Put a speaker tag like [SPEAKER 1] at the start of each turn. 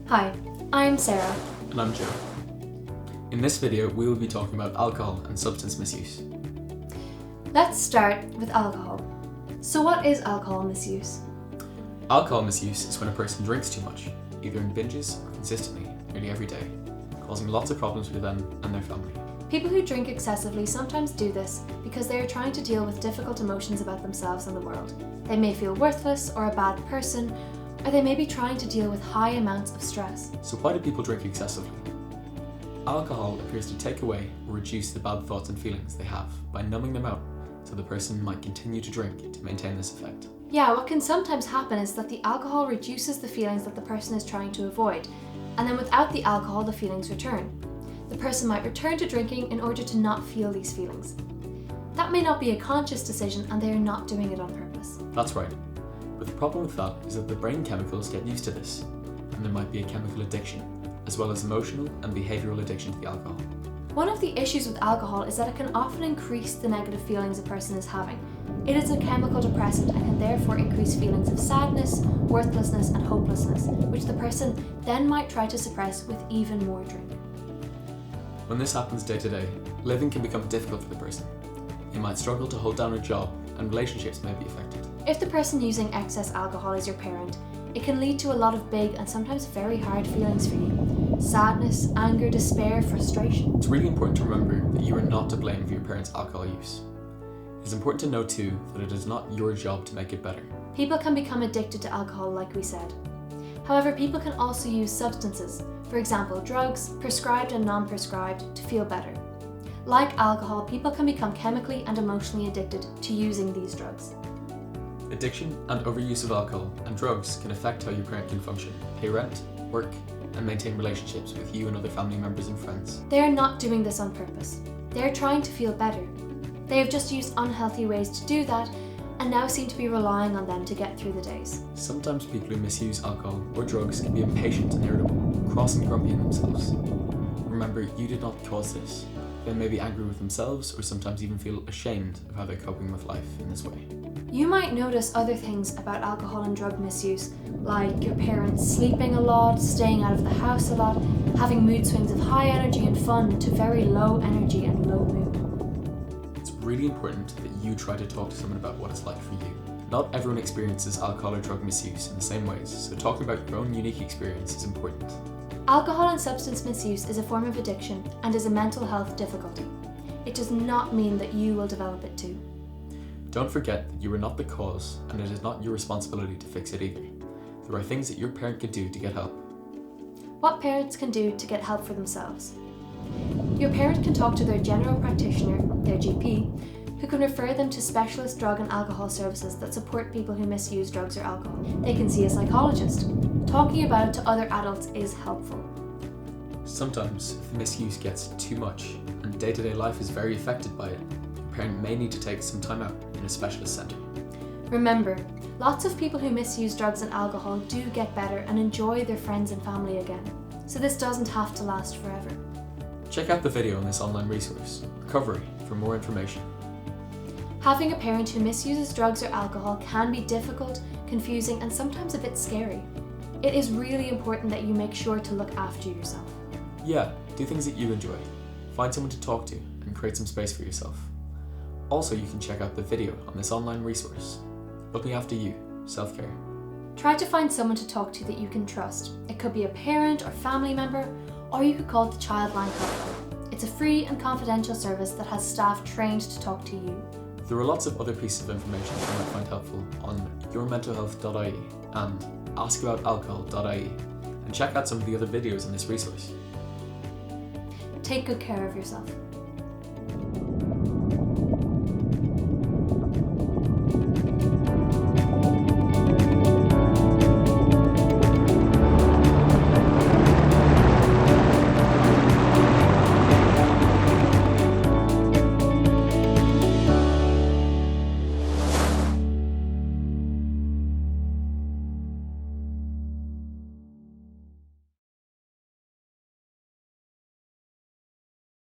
[SPEAKER 1] Hi, I'm Sarah.
[SPEAKER 2] And I'm Joe. In this video, we will be talking about alcohol and substance misuse.
[SPEAKER 1] Let's start with alcohol. So what is alcohol misuse?
[SPEAKER 2] Alcohol misuse is when a person drinks too much, either in binges or consistently, nearly every day, causing lots of problems for them and their family.
[SPEAKER 1] People who drink excessively sometimes do this because they are trying to deal with difficult emotions about themselves and the world. They may feel worthless or a bad person, or they may be trying to deal with high amounts of stress.
[SPEAKER 2] So why do people drink excessively? Alcohol appears to take away or reduce the bad thoughts and feelings they have by numbing them out, so the person might continue to drink to maintain this effect.
[SPEAKER 1] Yeah, what can sometimes happen is that the alcohol reduces the feelings that the person is trying to avoid, and then without the alcohol, the feelings return. The person might return to drinking in order to not feel these feelings. That may not be a conscious decision, and they are not doing it on purpose.
[SPEAKER 2] That's right. But the problem with that is that the brain chemicals get used to this, and there might be a chemical addiction, as well as emotional and behavioural addiction to the alcohol.
[SPEAKER 1] One of the issues with alcohol is that it can often increase the negative feelings a person is having. It is a chemical depressant and can therefore increase feelings of sadness, worthlessness and hopelessness, which the person then might try to suppress with even more drink.
[SPEAKER 2] When this happens day to day, living can become difficult for the person. They might struggle to hold down a job, and relationships may be affected.
[SPEAKER 1] If the person using excess alcohol is your parent, it can lead to a lot of big and sometimes very hard feelings for you. Sadness, anger, despair, frustration.
[SPEAKER 2] It's really important to remember that you are not to blame for your parents' alcohol use. It is important to know too that it is not your job to make it better.
[SPEAKER 1] People can become addicted to alcohol, like we said. However, people can also use substances, for example drugs, prescribed and non-prescribed, to feel better. Like alcohol, people can become chemically and emotionally addicted to using these drugs.
[SPEAKER 2] Addiction and overuse of alcohol and drugs can affect how your parent can function, pay rent, work, and maintain relationships with you and other family members and friends.
[SPEAKER 1] They are not doing this on purpose. They are trying to feel better. They have just used unhealthy ways to do that and now seem to be relying on them to get through the days.
[SPEAKER 2] Sometimes people who misuse alcohol or drugs can be impatient and irritable, cross and grumpy in themselves. Remember, you did not cause this. They may be angry with themselves or sometimes even feel ashamed of how they're coping with life in this way.
[SPEAKER 1] You might notice other things about alcohol and drug misuse, like your parents sleeping a lot, staying out of the house a lot, having mood swings of high energy and fun to very low energy and low mood.
[SPEAKER 2] It's really important that you try to talk to someone about what it's like for you. Not everyone experiences alcohol or drug misuse in the same ways, so talking about your own unique experience is important.
[SPEAKER 1] Alcohol and substance misuse is a form of addiction and is a mental health difficulty. It does not mean that you will develop it too.
[SPEAKER 2] Don't forget that you are not the cause, and it is not your responsibility to fix it either. There are things that your parent can do to get help.
[SPEAKER 1] What parents can do to get help for themselves? Your parent can talk to their general practitioner, their GP, who can refer them to specialist drug and alcohol services that support people who misuse drugs or alcohol. They can see a psychologist. Talking about it to other adults is helpful.
[SPEAKER 2] Sometimes, if misuse gets too much, and day-to-day life is very affected by it, your parent may need to take some time out in a specialist centre.
[SPEAKER 1] Remember, lots of people who misuse drugs and alcohol do get better and enjoy their friends and family again, so this doesn't have to last forever.
[SPEAKER 2] Check out the video on this online resource, Recovery, for more information.
[SPEAKER 1] Having a parent who misuses drugs or alcohol can be difficult, confusing, and sometimes a bit scary. It is really important that you make sure to look after yourself.
[SPEAKER 2] Yeah, do things that you enjoy. Find someone to talk to and create some space for yourself. Also, you can check out the video on this online resource, Looking After You, Self-Care.
[SPEAKER 1] Try to find someone to talk to that you can trust. It could be a parent or family member, or you could call the Childline Helpline. It's a free and confidential service that has staff trained to talk to you.
[SPEAKER 2] There are lots of other pieces of information you might find helpful on yourmentalhealth.ie and askaboutalcohol.ie, and check out some of the other videos in this resource.
[SPEAKER 1] Take good care of yourself.